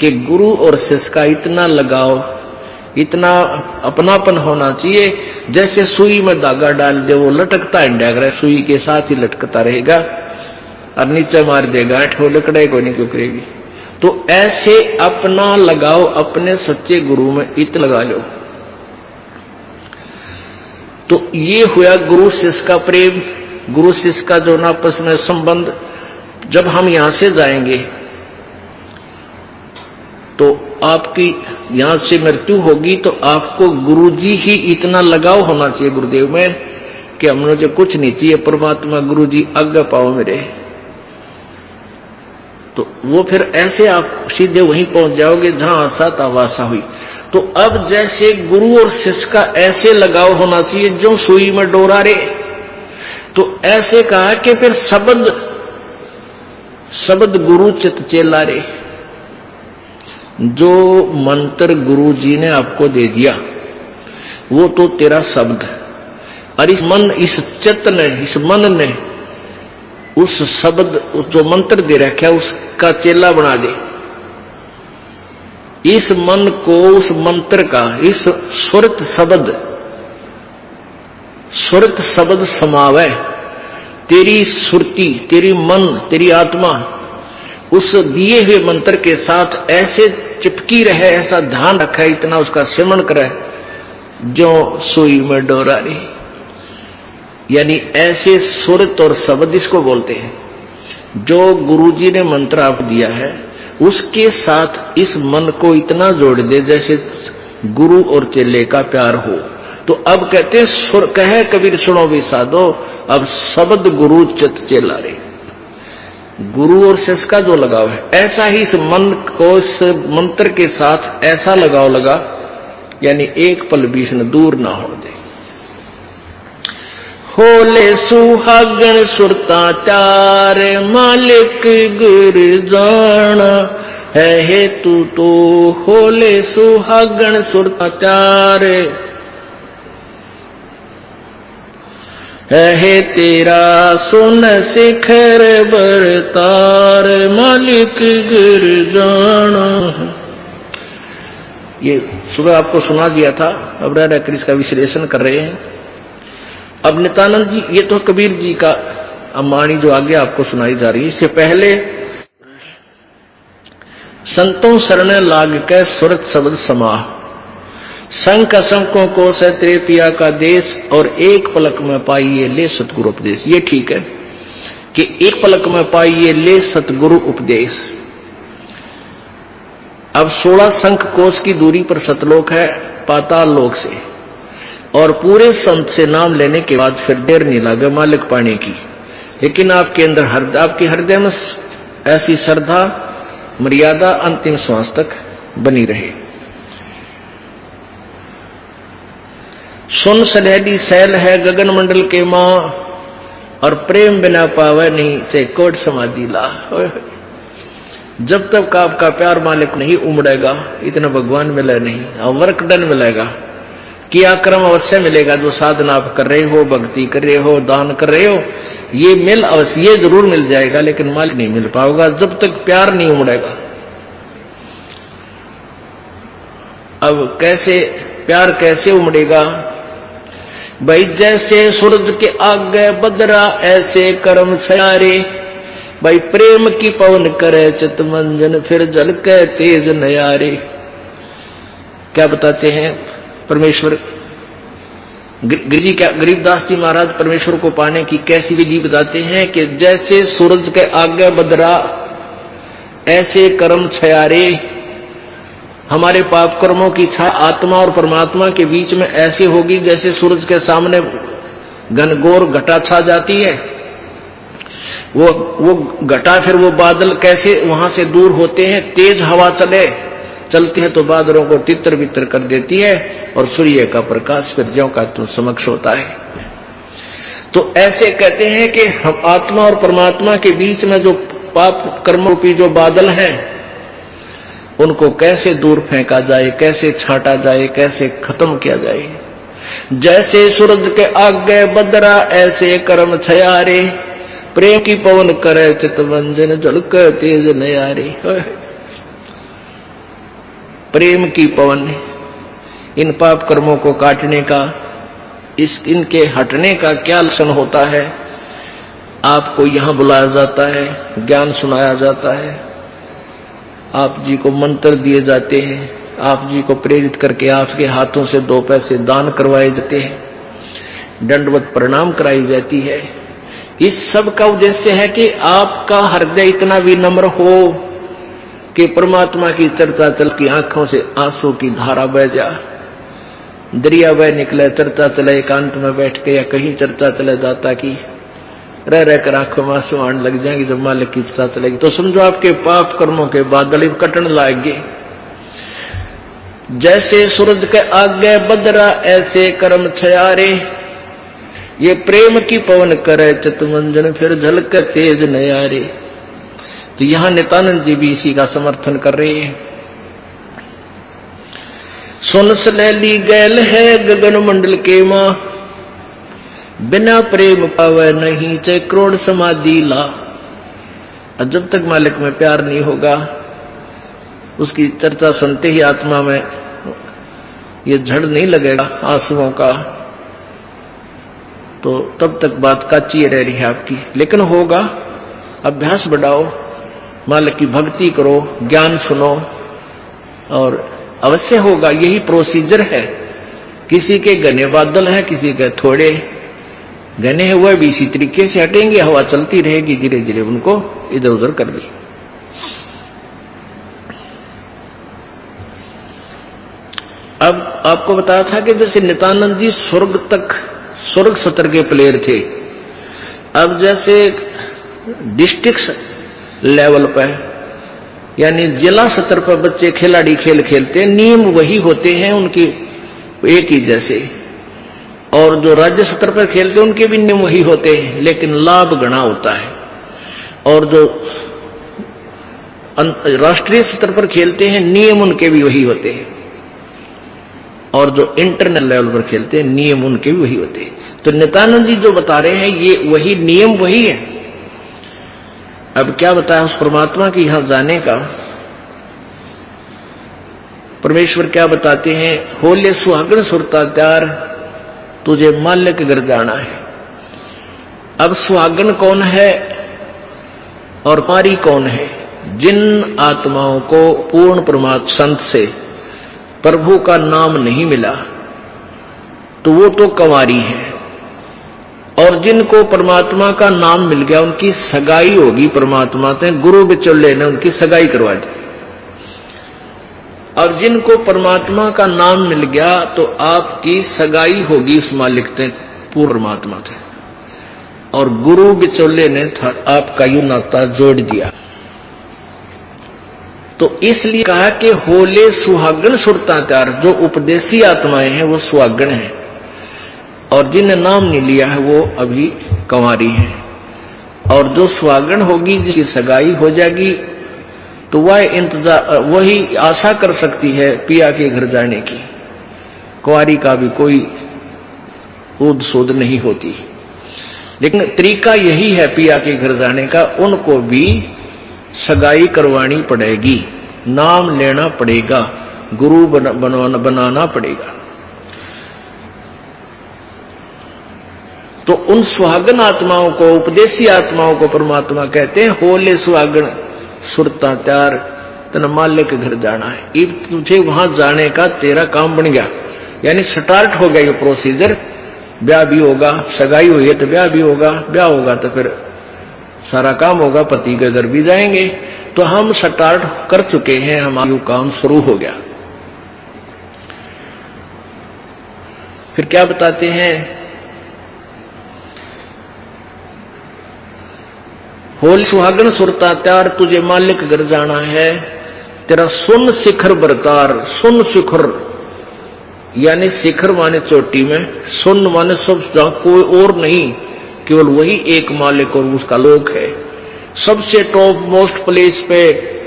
कि गुरु और शिष्य का इतना लगाव, इतना अपनापन होना चाहिए जैसे सुई में धागा डाल दे, वो लटकता है, सुई के साथ ही लटकता रहेगा और नीचे मार देगा, वो लकड़े को नहीं क्यों करेगी। तो ऐसे अपना लगाओ अपने सच्चे गुरु में इत लगा लो। तो ये हुआ गुरु शिष्य का प्रेम, गुरु शिष्य का जो आपस में संबंध। जब हम यहां से जाएंगे तो आपकी यहां से मृत्यु होगी तो आपको गुरुजी ही इतना लगाव होना चाहिए गुरुदेव में कि हम मुझे कुछ नहीं चाहिए, परमात्मा गुरुजी आज्ञा पाओ मेरे। तो वो फिर ऐसे आप सीधे वहीं पहुंच जाओगे जहां आशा था वासा हुई। तो अब जैसे गुरु और शिष्य का ऐसे लगाव होना चाहिए जो सुई में डोरा रे, तो ऐसे कहा कि फिर शब्द गुरु चित चेला रे। जो मंत्र गुरु जी ने आपको दे दिया वो तो तेरा शब्द है, और इस चित्त ने, इस मन ने उस शब्द जो मंत्र दे रखा है उसका चेला बना दे। इस मन को उस मंत्र का, इस सुरत शब्द समावे। तेरी सुरती, तेरी मन, तेरी आत्मा उस दिए हुए मंत्र के साथ ऐसे चिपकी रहे, ऐसा ध्यान रखे, इतना उसका सिमरण करे जो सुई में डोरा रही। यानी ऐसे सुरत और शब्द इसको बोलते हैं। जो गुरुजी ने मंत्र आप दिया है उसके साथ इस मन को इतना जोड़ दे जैसे गुरु और चेले का प्यार हो। तो अब कहते हैं सुर कहे कबीर सुनो भी साधो, अब शब्द गुरु चित चेला रे। गुरु और शिष्य का जो लगाव है ऐसा ही इस मन को इस मंत्र के साथ ऐसा लगाव लगा, यानी एक पल बीच में दूर ना हो दे। होले सुहागण सुरता चार मालिक गुर जाना है हेतु तो। होले सुहागण सुरता चार है तेरा सुन शिखर बरतार मालिक गिर जाना। ये सुबह आपको सुना दिया था, अब राधा कृष्ण का विश्लेषण कर रहे हैं। अब नित्यानंद जी, ये तो कबीर जी का अम्बानी जो आगे आपको सुनाई जा रही है। इससे पहले संतों शरण लाग के सुरत शब्द समाह, संक असंकों को तेरे पिया का देश, और एक पलक में पाइए ले सतगुरु उपदेश। ये ठीक है कि एक पलक में पाइए ले सतगुरु उपदेश। अब 16 संख कोश की दूरी पर सतलोक है पाताल लोक से, और पूरे संत से नाम लेने के बाद फिर देर नहीं लगे मालिक पाने की। लेकिन आपके अंदर आपके हृदय में ऐसी श्रद्धा मर्यादा अंतिम श्वास तक बनी रहे। सुन सनहरी सैल है गगन मंडल के मां, और प्रेम बिना पावे नहीं से कोट समाधि ला। जब तक आपका प्यार मालिक नहीं उमड़ेगा इतना भगवान मिले नहीं, और वर्कडन मिलेगा, किया कर्म अवश्य मिलेगा। जो साधना आप कर रहे हो, भक्ति कर रहे हो, दान कर रहे हो, ये मिल अवश्य, ये जरूर मिल जाएगा, लेकिन मालिक नहीं मिल पाएगा जब तक प्यार नहीं उमड़ेगा। अब कैसे प्यार कैसे उमड़ेगा भाई? जैसे सूरज के आगे बदरा ऐसे कर्म सयारे। भाई प्रेम की पवन करे चित मंजन फिर जल के तेज नयारे। क्या बताते हैं परमेश्वर गिरिजी, क्या गरीबदास जी महाराज परमेश्वर को पाने की कैसी विधि बताते हैं कि जैसे सूरज के आगे बदरा ऐसे कर्म छयारे। हमारे पाप कर्मों की छाया आत्मा और परमात्मा के बीच में ऐसी होगी जैसे सूरज के सामने घनघोर घटा छा जाती है। वो घटा, फिर वो बादल कैसे वहां से दूर होते हैं। तेज हवा चलती है तो बादलों को तितर बितर कर देती है, और सूर्य का प्रकाश फिर ज्यों का त्यों समक्ष होता है। तो ऐसे कहते हैं कि हम आत्मा और परमात्मा के बीच में जो पाप कर्मों की जो बादल हैं उनको कैसे दूर फेंका जाए, कैसे छांटा जाए, कैसे खत्म किया जाए। जैसे सूरज के आगे बदरा ऐसे कर्म छयारे। प्रेम की पवन करे चितवंजन झलक तेज नयारे। प्रेम की पवन, इन पाप कर्मों को काटने का, इनके हटने का क्या लक्षण होता है। आपको यहां बुलाया जाता है, ज्ञान सुनाया जाता है, आप जी को मंत्र दिए जाते हैं, आप जी को प्रेरित करके आपके हाथों से 2 पैसे दान करवाए जाते हैं, दंडवत प्रणाम कराई जाती है। इस सब का उद्देश्य है कि आपका हृदय इतना विनम्र हो कि परमात्मा की चर्चा चल की आंखों से आंसू की धारा बह जा, दरिया बह निकले, चर्चा चले एकांत में बैठ के या कहीं चर्चा चले दाता की, रह रहकर आंखों में आंसू आने लग जाएंगे। जब मालिक की चर्चा चलेगी तो समझो आपके पाप कर्मों के बादल कटन लाएंगे। जैसे सूरज के आगे बदरा ऐसे कर्म छयारे, ये प्रेम की पवन करे चितमंजन फिर झलक तेज नयारे। तो यहां नित्यानंद जी भी इसी का समर्थन कर रहे हैं। सुन सलैली गैल है गगन मंडल के मां, बिना प्रेम पावे नहीं चे करोड़ समाधि ला। जब तक मालिक में प्यार नहीं होगा, उसकी चर्चा सुनते ही आत्मा में ये झड़ नहीं लगेगा आंसुओं का, तो तब तक बात काची रह रही है आपकी। लेकिन होगा, अभ्यास बढ़ाओ, मालिक की भक्ति करो, ज्ञान सुनो, और अवश्य होगा। यही प्रोसीजर है। किसी के घने बादल है, किसी के थोड़े घने हैं, वह भी इसी तरीके से हटेंगे, हवा चलती रहेगी, धीरे धीरे उनको इधर उधर कर दी। अब आपको बताया था कि जैसे नित्यानंद जी स्वर्ग सत्र के प्लेयर थे। अब जैसे डिस्ट्रिक्ट लेवल पर यानी जिला स्तर पर बच्चे खिलाड़ी खेल खेलते हैं, नियम वही होते हैं उनके एक ही जैसे, और जो राज्य स्तर पर खेलते हैं उनके भी नियम वही होते हैं, लेकिन लाभ गणा होता है। और जो राष्ट्रीय स्तर पर खेलते हैं नियम उनके भी वही होते हैं, और जो इंटरनेशनल लेवल पर खेलते हैं नियम उनके भी वही होते हैं। तो नित्यानंद जी जो बता रहे हैं ये वही नियम वही है। अब क्या बताया उस परमात्मा की यहां जाने का। परमेश्वर क्या बताते हैं, होले सुहागण सुरता त्यार तुझे माल्य के घर जाना है। अब सुहागण कौन है और पारी कौन है? जिन आत्माओं को पूर्ण परमात्मा संत से प्रभु का नाम नहीं मिला तो वो तो कंवारी है, और जिनको परमात्मा का नाम मिल गया उनकी सगाई होगी परमात्मा से, गुरु बिचौले ने उनकी सगाई करवा दी। और जिनको परमात्मा का नाम मिल गया तो आपकी सगाई होगी उस मालिक से, पूर्ण परमात्मा से, और गुरु बिचौले ने आपका यू नाता जोड़ दिया। तो इसलिए कहा कि होले सुहागण सुरता त्यार, जो उपदेशी आत्माएं हैं वो सुहागण हैं, और जिन्हें नाम नहीं लिया है वो अभी कंवारी हैं। और जो सुहागण होगी जिसकी सगाई हो जाएगी तो वह इंतजार वही आशा कर सकती है पिया के घर जाने की। कुंवारी का भी कोई ऊद सूद नहीं होती, लेकिन तरीका यही है पिया के घर जाने का, उनको भी सगाई करवानी पड़ेगी, नाम लेना पड़ेगा, गुरु बनाना पड़ेगा। तो उन सुहागन आत्माओं को, उपदेशी आत्माओं को परमात्मा कहते हैं होले सुहागन सुरता त्यार तना माल्य के घर जाना है। अब तुझे वहां जाने का तेरा काम बन गया, यानी स्टार्ट हो गया ये प्रोसीजर। ब्याह भी होगा, सगाई हुई है तो ब्याह भी होगा, ब्याह होगा तो फिर सारा काम होगा, पति के घर भी जाएंगे। तो हम स्टार्ट कर चुके हैं, हमारा काम शुरू हो गया। फिर क्या बताते हैं, होल सुहागण सुरता त्यार तुझे मालिक घर जाना है, तेरा सुन शिखर बरतार। सुन शिखर यानी शिखर माने चोटी में, सुन माने सब जहां कोई और नहीं, केवल वही एक मालिक और उसका लोक है। सबसे टॉप मोस्ट प्लेस पे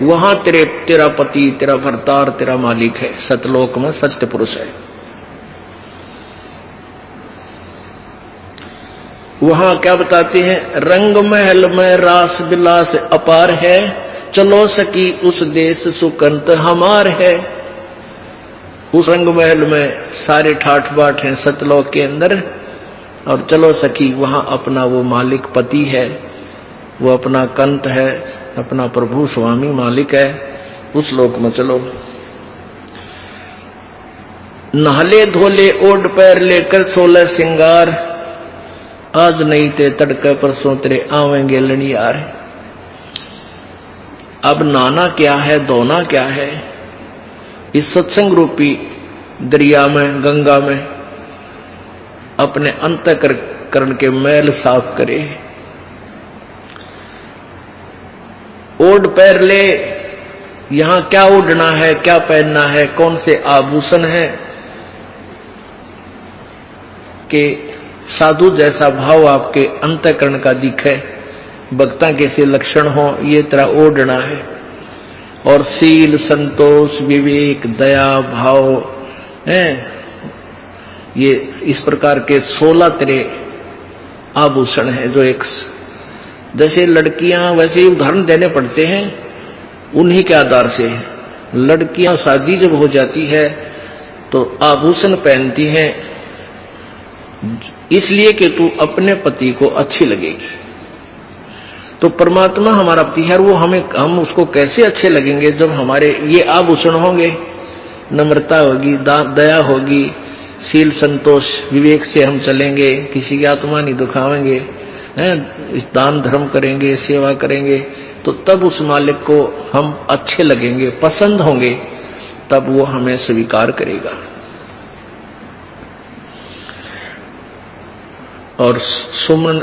वहां तेरा पति, तेरा भरतार, तेरा मालिक है। सतलोक में सत्य पुरुष है। वहां क्या बताते हैं, रंग महल में रास विलास अपार है, चलो सकी उस देश सुकंत हमार है। उस रंग महल में सारे ठाठ बाट हैं सतलोक के अंदर, और चलो सखी वहां अपना वो मालिक पति है, वो अपना कंत है, अपना प्रभु स्वामी मालिक है, उस लोक में चलो। नहले धोले ओढ़ पैर लेकर 16 सिंगार, आज नहीं ते तड़के परसों तेरे आवेंगे लनियार। अब नहाना क्या है, धोना क्या है, इस सत्संग रूपी दरिया में, गंगा में अपने अंतःकरण के मैल साफ करे। ओढ़ पैर ले, यहां क्या ओढ़ना है, क्या पहनना है, कौन से आभूषण है कि साधु जैसा भाव आपके अंतःकरण का दिखे, भक्ता कैसे लक्षण हो, ये तरह ओढ़ना है। और शील, संतोष, विवेक, दया, भाव है, ये इस प्रकार के 16 तरह आभूषण है जो एक जैसे लड़कियां, वैसे ही उदाहरण देने पड़ते हैं उन्हीं के आधार से। लड़कियां शादी जब हो जाती है तो आभूषण पहनती हैं इसलिए कि तू अपने पति को अच्छी लगेगी। तो परमात्मा हमारा पति है, वो हम उसको कैसे अच्छे लगेंगे जब हमारे ये आभूषण होंगे, नम्रता होगी, दया होगी, शील, संतोष, विवेक से हम चलेंगे, किसी की आत्मा नहीं दुखावेंगे, दान धर्म करेंगे, सेवा करेंगे, तो तब उस मालिक को हम अच्छे लगेंगे, पसंद होंगे, तब वो हमें स्वीकार करेगा। और सुमन,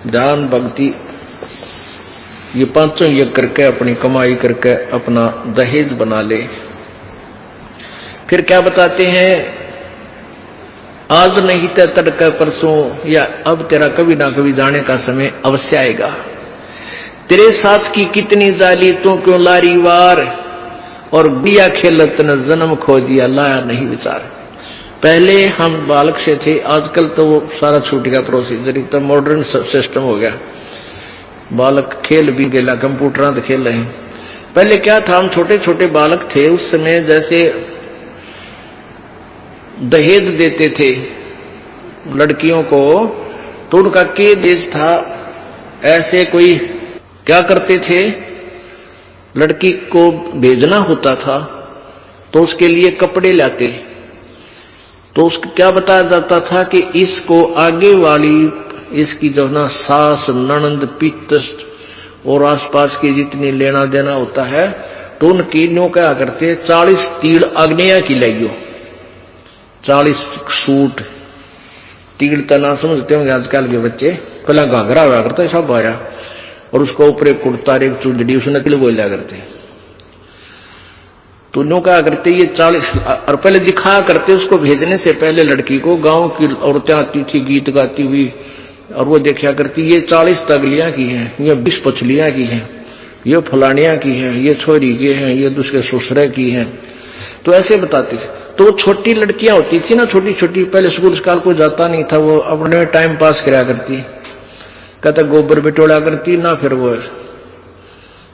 ध्यान, भक्ति, ये पांचों यज्ञ करके अपनी कमाई करके अपना दहेज बना ले। फिर क्या बताते हैं, आज नहीं तो तड़के परसों, या अब तेरा कभी ना कभी जाने का समय अवश्य आएगा। तेरे सास की कितनी जाली तू क्यों लारी वार, और बिया खेलत न जन्म खो दिया लाया नहीं विचार। पहले हम बालक से थे, आजकल तो वो सारा छूट गया प्रोसीजर, तो मॉडर्न सिस्टम हो गया, बालक खेल भी गेला, कंप्यूटर तो खेल रहे हैं। पहले क्या था, हम छोटे छोटे बालक थे, उस समय जैसे दहेज देते थे लड़कियों को, तो उनका के देश था, ऐसे कोई क्या करते थे, लड़की को भेजना होता था तो उसके लिए कपड़े लाते, तो उसको क्या बताया जाता था कि इसको आगे वाली, इसकी जो ना सास, ननंद, पित्त और आसपास की जितनी लेना देना होता है, तो उनकी न्यों क्या करते, 40 तीड़ अग्निया की लाइयो, 40 सूट। तीड़ तो ना समझते होंगे आजकल के बच्चे, पहला घाघरा हुआ करता है सब आया, और उसको ऊपर एक कुर्ता, एक चुंदड़ी, उसने के लिए बोला करते। तो नो क्या करते, ये 40, और पहले दिखाया करते उसको भेजने से पहले लड़की को, गांव की औरतें आती थी गीत गाती हुई, और वो देखा करती, ये 40 तगलियां की हैं, ये 20 पछलियां की हैं, ये फलानियां की हैं, ये छोरी की हैं, ये दूसरे ससुरे की हैं, तो ऐसे बताते थे। तो वो छोटी लड़कियां होती थी ना, छोटी छोटी, पहले स्कूल स्काल को जाता नहीं था, वो अपने टाइम पास कराया करती, कहता गोबर बिटोड़ा करती ना। फिर वो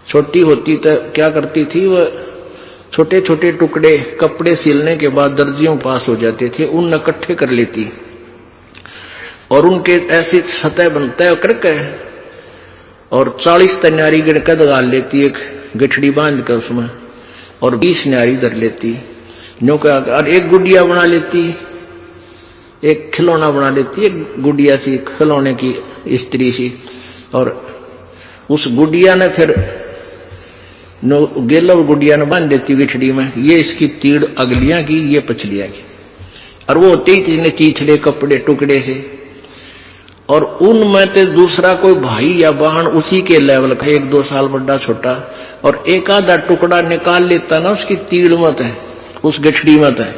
छोटी होती तो क्या करती थी, वो छोटे छोटे टुकड़े कपड़े सिलने के बाद दर्जियों पास हो जाते थे, उन इकट्ठे कर लेती और उनके ऐसी सतह बनता करके, और 40 तन्यारी गिरकद डाल लेती, एक गठड़ी बांध कर उसमें, और 20 न्यारी धर लेती, न्यों का, और एक गुड़िया बना लेती, एक खिलौना बना लेती, एक गुड़िया सी खिलौने की स्त्री सी, और उस गुड़िया ने फिर गेलो गुड़िया ने बांध देती गठड़ी में, ये इसकी तीड़ अगलियां की, ये पछलियां की, और वो होते ही चीथड़े कपड़े टुकड़े से, और उनमें तो दूसरा कोई भाई या बहन उसी के लेवल का, 1-2 साल बड़ा छोटा, और एक आधा टुकड़ा निकाल लेता ना उसकी तीड़ मत है, उस गठड़ी मत है,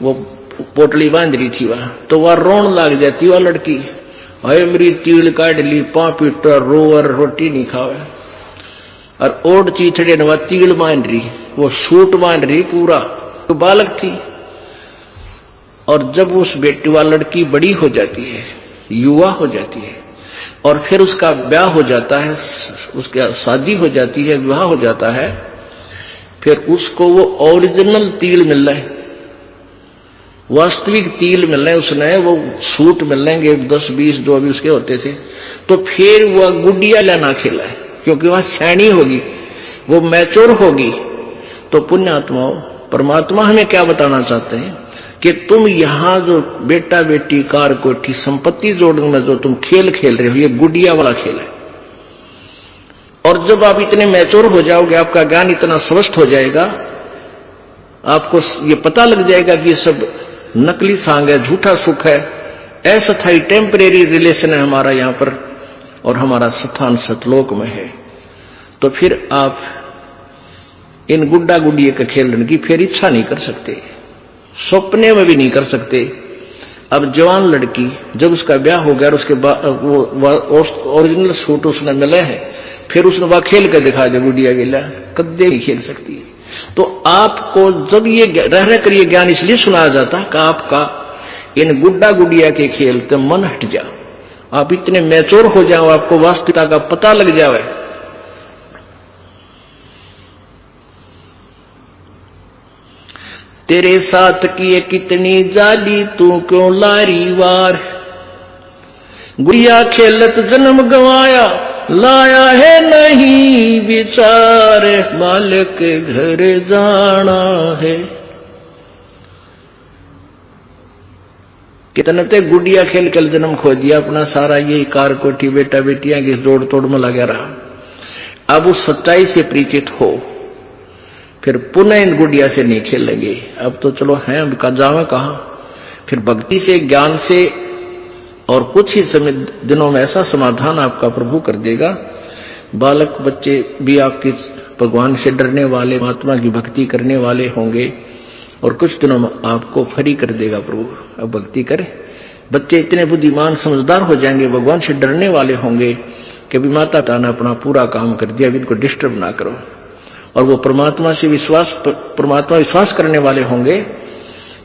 वो पोटली बांध रही थी वह, तो वह रोन लग जाती वह लड़की, अरे मेरी तीड़ काट ली, पापीटर रोवर रोटी नहीं खावे, और ओढ़ चीथड़े ने वह तीड़ बांध रही, वो सूट बांध रही पूरा, तो बालक थी। और जब उस बेटी वाली लड़की बड़ी हो जाती है, युवा हो जाती है, और फिर उसका ब्याह हो जाता है, उसकी शादी हो जाती है, विवाह हो जाता है, फिर उसको वो ओरिजिनल तिल मिल रहा है, वास्तविक तिल मिल रहे हैं, उसने वो सूट मिल रहेंगे 10-20 जो अभी उसके होते थे, तो फिर वह गुडिया लेना खेला है, क्योंकि वह सैनी होगी, वो मैच्योर होगी। तो पुण्यात्माओं, परमात्मा हमें क्या बताना चाहते हैं कि तुम यहां जो बेटा बेटी कार कोठी संपत्ति जोड़ने में जो तुम खेल खेल रहे हो, ये गुडिया वाला खेल है। और जब आप इतने मैच्योर हो जाओगे, आपका ज्ञान इतना स्वस्थ हो जाएगा, आपको ये पता लग जाएगा कि ये सब नकली सांग है, झूठा सुख है, अस्थायी टेम्परेरी रिलेशन है हमारा यहां पर, और हमारा स्थान सतलोक में है। तो फिर आप इन गुड्डा गुडिये के खेलने की फिर इच्छा नहीं कर सकते, सपने में भी नहीं कर सकते। अब जवान लड़की जब उसका ब्याह हो गया और उसके बाद वो ओरिजिनल सूट उसने मिले हैं, फिर उसने वह खेल कर दिखा दे गुडिया गिला, कदे नहीं खेल सकती है। तो आपको जब ये रह रह कर ये ज्ञान इसलिए सुनाया जाता है कि आपका इन गुड्डा गुडिया के खेल से मन हट जाओ, आप इतने मैच्योर हो जाओ, आपको वास्तविकता का पता लग जाए। तेरे साथ किए कितनी जाली, तू क्यों लारी वार, गुड़िया खेलत जन्म गवाया, लाया है नहीं विचार, मालिक के घर जाना है। कितने ते गुड़िया खेल कर जन्म खो दिया अपना सारा, यही कार कोठी बेटा बेटियां की जोड़ तोड़ में लगा रहा। अब उस सच्चाई से परिचित हो, फिर पुनः इन गुड़िया से नहीं खेलेंगे। अब तो चलो हैं, अब का जावे कहां, फिर भक्ति से ज्ञान से और कुछ ही समय दिनों में ऐसा समाधान आपका प्रभु कर देगा। बालक बच्चे भी आपके भगवान से डरने वाले, महात्मा की भक्ति करने वाले होंगे, और कुछ दिनों में आपको फ्री कर देगा प्रभु। अब भक्ति करें, बच्चे इतने बुद्धिमान समझदार हो जाएंगे, भगवान से डरने वाले होंगे कि भी माता पिता ने अपना पूरा काम कर दिया, अभी इनको डिस्टर्ब ना करो। और वो परमात्मा विश्वास करने वाले होंगे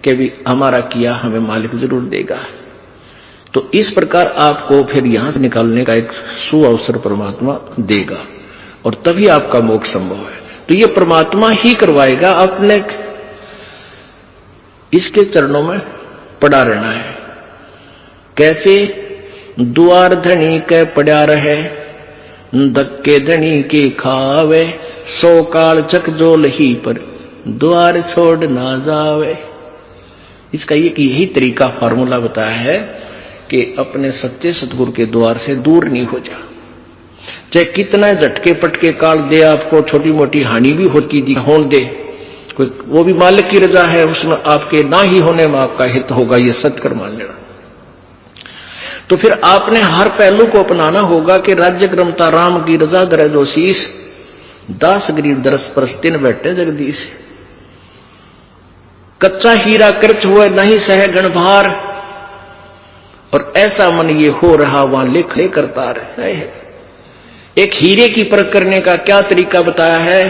कि भी हमारा किया हमें मालिक जरूर देगा। तो इस प्रकार आपको फिर यहां से निकालने का एक सुअवसर परमात्मा देगा, और तभी आपका मोक्ष संभव है। तो ये परमात्मा ही करवाएगा, अपने इसके चरणों में पड़ा रहना है। कैसे? द्वार धनी के पड़ा रहे, धक्के धनी के खावे, 100 काल चकजोल ही पर द्वार छोड़ ना जावे। इसका यही तरीका फार्मूला बताया है कि अपने सच्चे सतगुरु के द्वार से दूर नहीं हो जा। चाहे कितना झटके पटके काल दे, आपको छोटी मोटी हानि भी होती होने दे, वो भी मालिक की रजा है, उसमें आपके ना ही होने में आपका हित होगा, ये सत्कर मान लेना। तो फिर आपने हर पहलू को अपनाना होगा कि राज्य क्रमता राम की रजा दर जो शीश, दास गरीब दरस पर तीन बैठे जगदीश। कच्चा हीरा कृच हुए नहीं सह गण भार, और ऐसा मन ये हो रहा वहां लिखे करता रहे। एक हीरे की परख करने का क्या तरीका बताया है?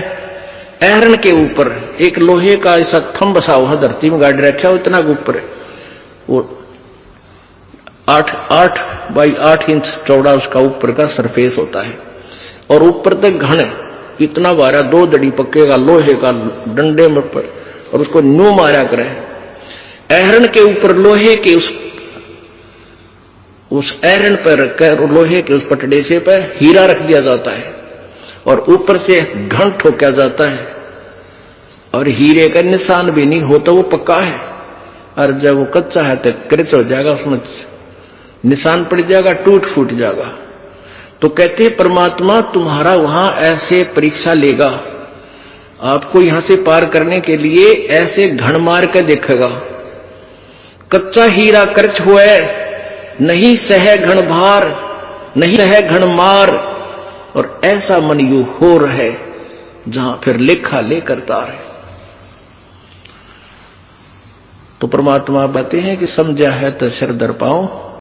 एहरन के ऊपर एक लोहे का ऐसा थंब बसा हुआ धरती में गाड़ रखा है, इतना ऊपर वो 8 बाई 8 इंच चौड़ा उसका ऊपर का सरफेस होता है, और ऊपर तक घन इतना बारा 2 दड़ी पक्के का लोहे का डंडे में पर, और उसको न्यू मारा करे। एहरन के ऊपर लोहे के उस एहरन पर रखकर लोहे के उस पटड़े से पर हीरा रख दिया जाता है, और ऊपर से घन ठोका जाता है, और हीरे का निशान भी नहीं होता, वो पक्का है। और जब वो कच्चा है तो कृच हो जाएगा, उसमें निशान पड़ जाएगा, टूट फूट जाएगा। तो कहते हैं परमात्मा तुम्हारा वहां ऐसे परीक्षा लेगा, आपको यहां से पार करने के लिए ऐसे घण मार के देखेगा। कच्चा हीरा कर्च हुए नहीं सह घण भार, नहीं सह घण मार, और ऐसा मन यू हो रहे जहां फिर लेखा ले करता रहे। तो परमात्मा बताते हैं कि समझा है तो सिर दर पाओ,